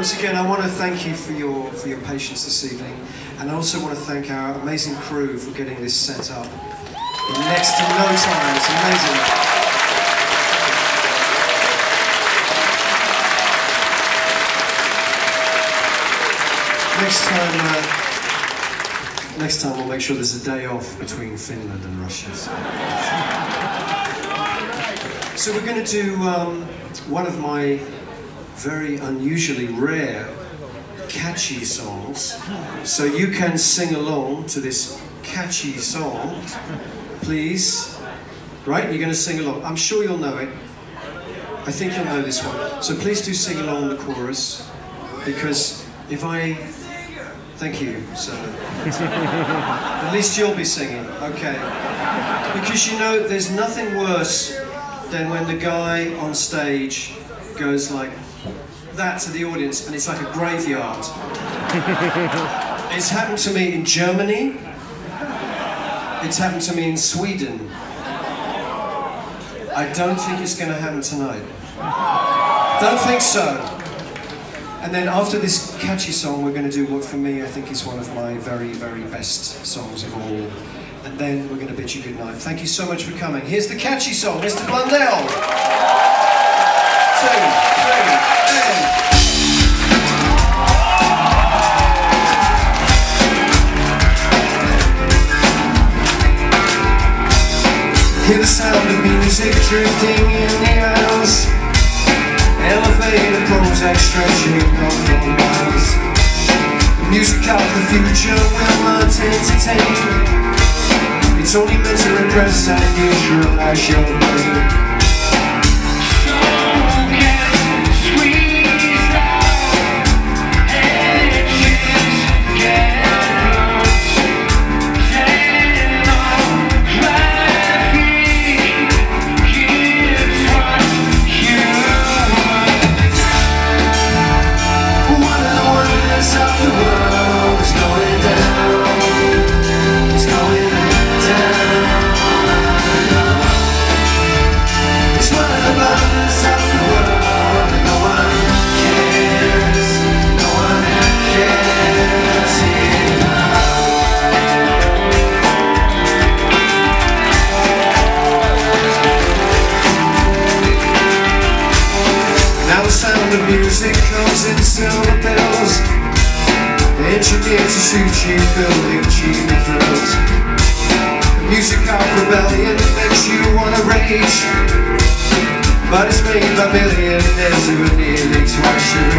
Once again, I want to thank you for your patience this evening, and I also want to thank our amazing crew for getting this set up in next to no time. It's amazing. Next time we'll make sure there's a day off between Finland and Russia. So we're going to do one of my very unusually rare, catchy songs. So you can sing along to this catchy song, please. Right, you're going to sing along. I'm sure you'll know it. I think you'll know this one. So please do sing along the chorus, because if I... Thank you, sir. At least you'll be singing, okay. Because you know, there's nothing worse than when the guy on stage goes like that to the audience, and it's like a graveyard. It's happened to me in Germany. It's happened to me in Sweden. I don't think it's going to happen tonight. Don't think so. And then after this catchy song, we're going to do what for me I think is one of my very, very best songs of all. And then we're going to bid you good night. Thank you so much for coming. Here's the catchy song, Mr. Blundell. 2, 3, and... Hear the sound of music drifting in the aisles. Elevator Prozac stretching up for miles. The music of the future will not entertain. It's only meant to repress and neutralize your brain. The music comes in silver bells. Engineered to suit you, building cheap thrills. The music of rebellion makes you wanna rage, but it's made by millionaires who are nearly twice your